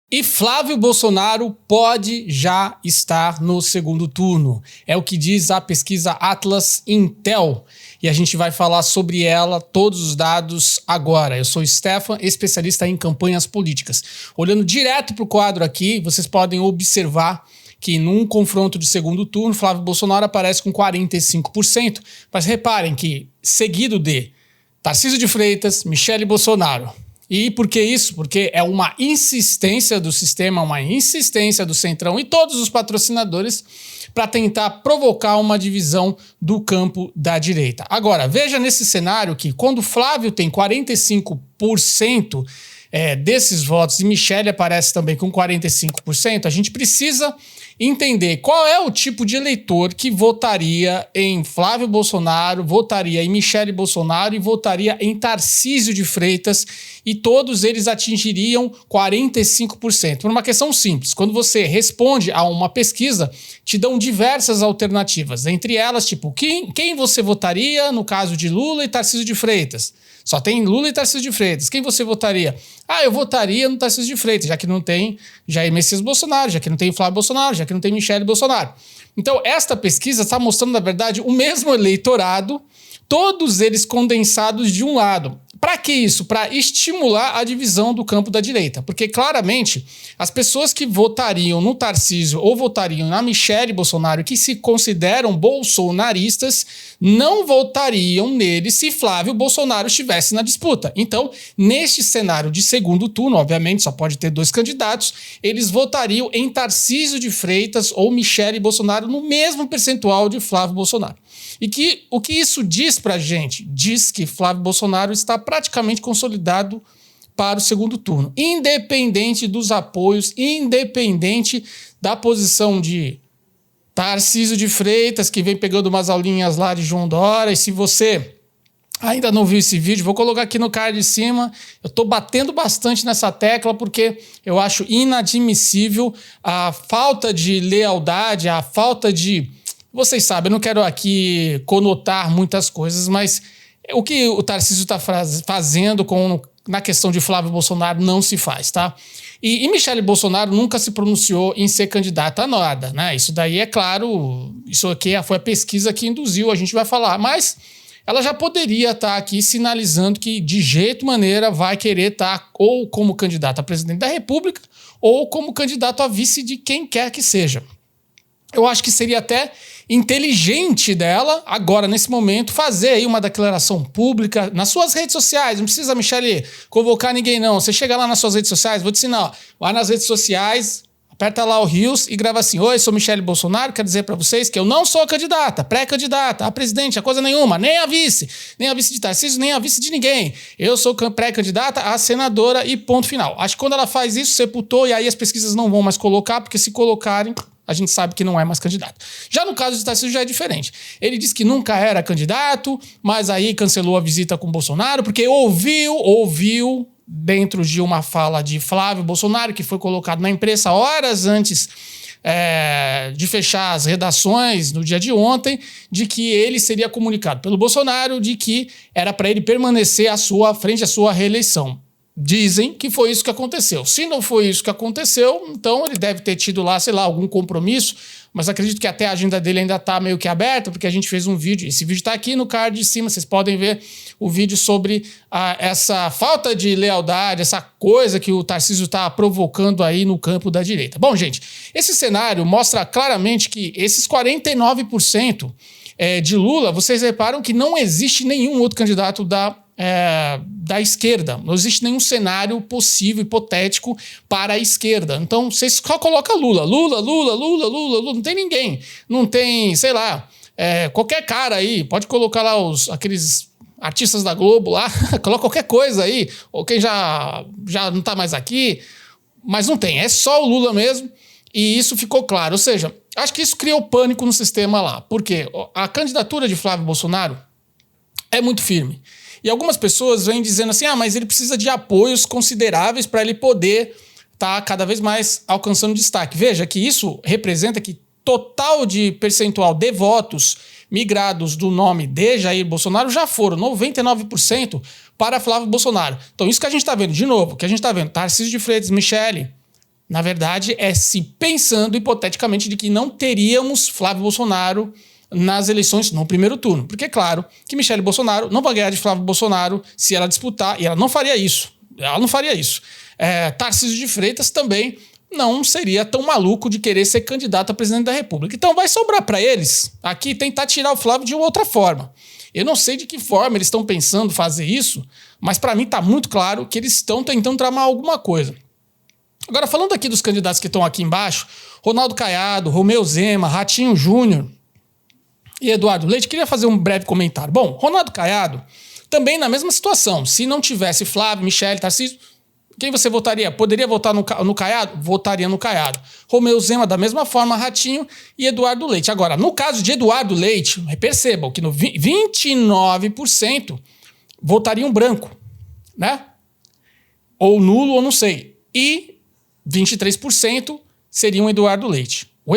E Flávio Bolsonaro pode já estar no segundo turno. É o que diz a pesquisa Atlas Intel. E a gente vai falar sobre ela, todos os dados agora. Eu sou o Stefan, especialista em campanhas políticas. Olhando direto para o quadro aqui, vocês podem observar que num confronto de segundo turno, Flávio Bolsonaro aparece com 45%. Mas reparem que, seguido de Tarcísio de Freitas, Michele Bolsonaro. E por que isso? Porque é uma insistência do sistema, uma insistência do Centrão e todos os patrocinadores para tentar provocar uma divisão do campo da direita. Agora, veja nesse cenário que quando Flávio tem 45% desses votos e Michele aparece também com 45%, a gente precisa entender qual é o tipo de eleitor que votaria em Flávio Bolsonaro, votaria em Michele Bolsonaro e votaria em Tarcísio de Freitas, e todos eles atingiriam 45%. Por uma questão simples, quando você responde a uma pesquisa, te dão diversas alternativas, entre elas, tipo, quem você votaria no caso de Lula e Tarcísio de Freitas? Só tem Lula e Tarcísio de Freitas. Quem você votaria? Eu votaria no Tarcísio de Freitas, já que não tem Jair Messias Bolsonaro, já que não tem Flávio Bolsonaro, já que não tem Michele Bolsonaro. Então, esta pesquisa está mostrando, na verdade, o mesmo eleitorado, todos eles condensados de um lado. Para que isso? Para estimular a divisão do campo da direita. Porque, claramente, as pessoas que votariam no Tarcísio ou votariam na Michele Bolsonaro, que se consideram bolsonaristas, não votariam nele se Flávio Bolsonaro estivesse na disputa. Então, neste cenário de segundo turno, obviamente só pode ter dois candidatos, eles votariam em Tarcísio de Freitas ou Michele Bolsonaro no mesmo percentual de Flávio Bolsonaro. E o que isso diz pra gente? Diz que Flávio Bolsonaro está praticamente consolidado para o segundo turno, independente dos apoios, independente da posição de Tarcísio de Freitas, que vem pegando umas aulinhas lá de João Dória. E se você ainda não viu esse vídeo, vou colocar aqui no card de cima. Eu estou batendo bastante nessa tecla porque eu acho inadmissível a falta de lealdade, a falta de... Vocês sabem, eu não quero aqui conotar muitas coisas, mas o que o Tarcísio está fazendo na questão de Flávio Bolsonaro não se faz, tá? E Michele Bolsonaro nunca se pronunciou em ser candidata a nada, né? Isso daí é claro, isso aqui foi a pesquisa que induziu, a gente vai falar, mas ela já poderia estar aqui sinalizando que de jeito maneira vai querer estar ou como candidata a presidente da República ou como candidato a vice de quem quer que seja. Eu acho que seria até inteligente dela, agora, nesse momento, fazer aí uma declaração pública nas suas redes sociais. Não precisa, Michele, convocar ninguém, não. Você chega lá nas suas redes sociais, vou te ensinar, ó, vai nas redes sociais, aperta lá o Rios e grava assim: oi, sou Michele Bolsonaro, quero dizer para vocês que eu não sou candidata, pré-candidata a presidente, a coisa nenhuma, nem a vice de Tarcísio, nem a vice de ninguém. Eu sou pré-candidata a senadora e ponto final. Acho que quando ela faz isso, sepultou, e aí as pesquisas não vão mais colocar, porque se colocarem, a gente sabe que não é mais candidato. Já no caso de Tarcísio já é diferente. Ele disse que nunca era candidato, mas aí cancelou a visita com Bolsonaro, porque ouviu dentro de uma fala de Flávio Bolsonaro, que foi colocado na imprensa horas antes de fechar as redações no dia de ontem, de que ele seria comunicado pelo Bolsonaro de que era para ele permanecer frente à sua reeleição. Dizem que foi isso que aconteceu. Se não foi isso que aconteceu, então ele deve ter tido lá, sei lá, algum compromisso, mas acredito que até a agenda dele ainda está meio que aberta, porque a gente fez um vídeo, esse vídeo está aqui no card de cima, vocês podem ver o vídeo sobre essa falta de lealdade, essa coisa que o Tarcísio está provocando aí no campo da direita. Bom, gente, esse cenário mostra claramente que esses 49% de Lula, vocês reparam que não existe nenhum outro candidato da esquerda. Não existe nenhum cenário possível, hipotético para a esquerda. Então, vocês só colocam Lula. Não tem ninguém. Não tem, sei lá, qualquer cara aí. Pode colocar lá aqueles artistas da Globo lá. Coloca qualquer coisa aí. Ou quem já não está mais aqui. Mas não tem. É só o Lula mesmo. E isso ficou claro. Ou seja, acho que isso criou pânico no sistema lá. Por quê? A candidatura de Flávio Bolsonaro é muito firme. E algumas pessoas vêm dizendo assim, mas ele precisa de apoios consideráveis para ele poder estar cada vez mais alcançando destaque. Veja que isso representa que total de percentual de votos migrados do nome de Jair Bolsonaro já foram 99% para Flávio Bolsonaro. Então isso que a gente está vendo, de novo, que a gente está vendo Tarcísio de Freitas, Michele, Na verdade, é se pensando hipoteticamente de que não teríamos Flávio Bolsonaro nas eleições no primeiro turno. Porque é claro que Michele Bolsonaro não vai ganhar de Flávio Bolsonaro se ela disputar, e ela não faria isso. Ela não faria isso. Tarcísio de Freitas também não seria tão maluco de querer ser candidato a presidente da República. Então vai sobrar para eles aqui tentar tirar o Flávio de uma outra forma. Eu não sei de que forma eles estão pensando fazer isso, mas para mim está muito claro que eles estão tentando tramar alguma coisa. Agora, falando aqui dos candidatos que estão aqui embaixo, Ronaldo Caiado, Romeu Zema, Ratinho Júnior e Eduardo Leite, queria fazer um breve comentário. Bom, Ronaldo Caiado também na mesma situação. Se não tivesse Flávio, Michele, Tarcísio, quem você votaria? Poderia votar no Caiado? Votaria no Caiado. Romeu Zema, da mesma forma, Ratinho e Eduardo Leite. Agora, no caso de Eduardo Leite, percebam que no 29% votariam branco, né? Ou nulo, ou não sei. E 23% seriam Eduardo Leite. O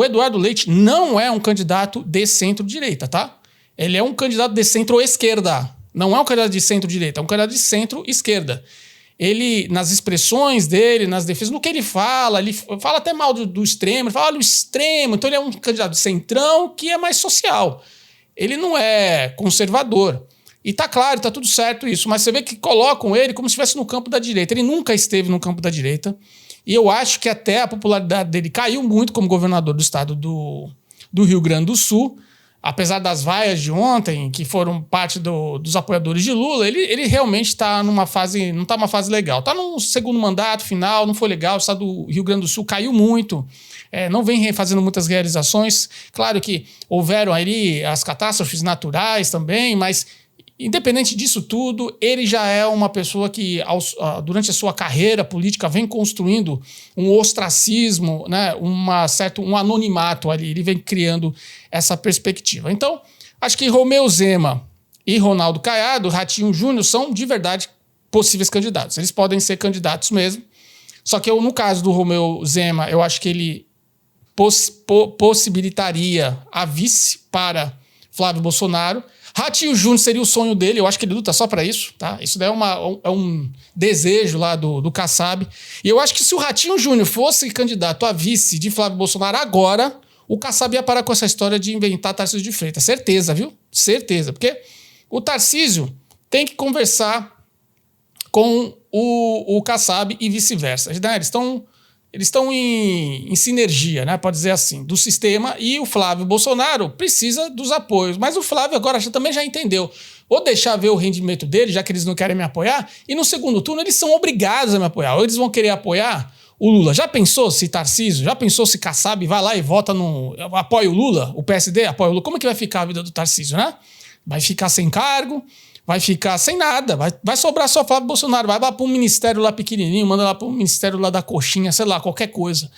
Eduardo Leite não é um candidato de centro-direita, tá? Ele é um candidato de centro-esquerda. Não é um candidato de centro-direita, é um candidato de centro-esquerda. Ele, nas expressões dele, nas defesas, no que ele fala até mal do extremo, ele fala, olha o extremo, então ele é um candidato de centrão que é mais social. Ele não é conservador. E tá claro, tá tudo certo isso, mas você vê que colocam ele como se estivesse no campo da direita. Ele nunca esteve no campo da direita. E eu acho que até a popularidade dele caiu muito como governador do estado do Rio Grande do Sul. Apesar das vaias de ontem, que foram parte dos apoiadores de Lula, ele realmente está numa fase, não está uma fase legal. Está no segundo mandato final, não foi legal. O estado do Rio Grande do Sul caiu muito, não vem fazendo muitas realizações. Claro que houveram ali as catástrofes naturais também, mas independente disso tudo, ele já é uma pessoa que, durante a sua carreira política, vem construindo um ostracismo, né, um anonimato ali. Ele vem criando essa perspectiva. Então, acho que Romeu Zema e Ronaldo Caiado, Ratinho Júnior, são de verdade possíveis candidatos. Eles podem ser candidatos mesmo. Só que no caso do Romeu Zema, eu acho que ele possibilitaria a vice para Flávio Bolsonaro. Ratinho Júnior seria o sonho dele, eu acho que ele luta só para isso, tá? Isso daí é um desejo lá do Kassab. E eu acho que se o Ratinho Júnior fosse candidato a vice de Flávio Bolsonaro agora, o Kassab ia parar com essa história de inventar Tarcísio de Freitas. Certeza, viu? Certeza. Porque o Tarcísio tem que conversar com o Kassab e vice-versa. Né? Eles estão em sinergia, né? Pode dizer assim, do sistema, e o Flávio Bolsonaro precisa dos apoios. Mas o Flávio agora também já entendeu. Ou deixar ver o rendimento dele, já que eles não querem me apoiar, e no segundo turno eles são obrigados a me apoiar. Ou eles vão querer apoiar o Lula. Já pensou se Tarcísio, já pensou se Kassab vai lá e vota apoia o Lula, o PSD apoia o Lula? Como é que vai ficar a vida do Tarcísio, né? Vai ficar sem cargo, vai ficar sem nada, vai sobrar só Flávio Bolsonaro, vai lá para um ministério lá pequenininho, manda lá para um ministério lá da coxinha, sei lá, qualquer coisa.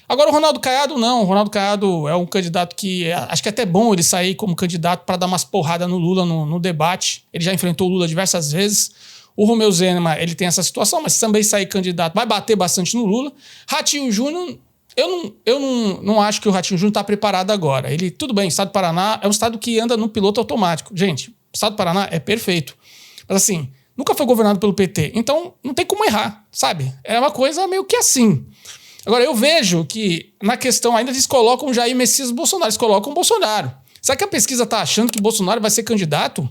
Agora o Ronaldo Caiado não, o Ronaldo Caiado é um candidato que acho que é até bom ele sair como candidato para dar umas porradas no Lula no debate. Ele já enfrentou o Lula diversas vezes. O Romeu Zema, ele tem essa situação, mas também sair candidato vai bater bastante no Lula. Ratinho Júnior, eu não acho que o Ratinho Júnior está preparado agora. Ele, tudo bem, o estado do Paraná é um estado que anda no piloto automático. Gente, o estado do Paraná é perfeito. Mas assim, nunca foi governado pelo PT. Então, não tem como errar, sabe? É uma coisa meio que assim. Agora, eu vejo que na questão ainda eles colocam Jair Messias Bolsonaro. Eles colocam Bolsonaro. Será que a pesquisa está achando que Bolsonaro vai ser candidato?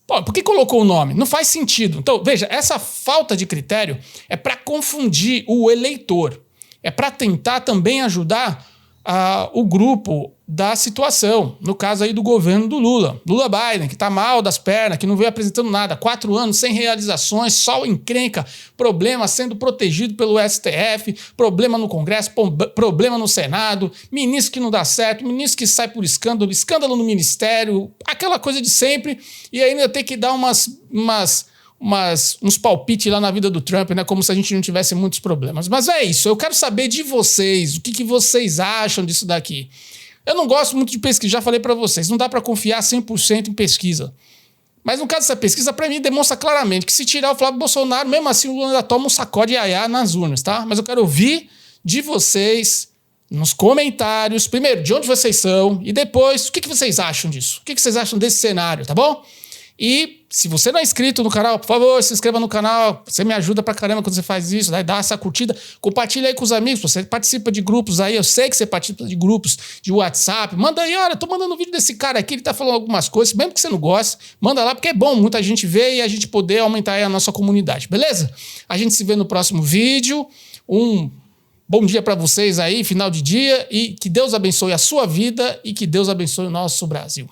Pô, por que colocou o nome? Não faz sentido. Então, veja, essa falta de critério é para confundir o eleitor. É para tentar também ajudar o grupo da situação, no caso aí do governo do Lula Biden, que está mal das pernas, que não veio apresentando nada, 4 anos sem realizações, só encrenca, problema sendo protegido pelo STF, problema no Congresso, problema no Senado, ministro que não dá certo, ministro que sai por escândalo, escândalo no ministério, aquela coisa de sempre, e ainda tem que dar uns palpites lá na vida do Trump, né? Como se a gente não tivesse muitos problemas. Mas é isso, eu quero saber de vocês, o que vocês acham disso daqui. Eu não gosto muito de pesquisa, já falei para vocês, não dá para confiar 100% em pesquisa. Mas no caso dessa pesquisa, para mim, demonstra claramente que se tirar o Flávio Bolsonaro, mesmo assim o Lula ainda toma um sacode iaiá nas urnas, tá? Mas eu quero ouvir de vocês nos comentários, primeiro, de onde vocês são, e depois, o que vocês acham disso? O que vocês acham desse cenário, tá bom? E se você não é inscrito no canal, por favor, se inscreva no canal. Você me ajuda pra caramba quando você faz isso. Dá essa curtida. Compartilha aí com os amigos. Você participa de grupos aí. Eu sei que você participa de grupos de WhatsApp. Manda aí, olha, tô mandando um vídeo desse cara aqui. Ele tá falando algumas coisas. Mesmo que você não goste, manda lá, porque é bom muita gente ver e a gente poder aumentar aí a nossa comunidade. Beleza? A gente se vê no próximo vídeo. Um bom dia pra vocês aí, final de dia. E que Deus abençoe a sua vida e que Deus abençoe o nosso Brasil.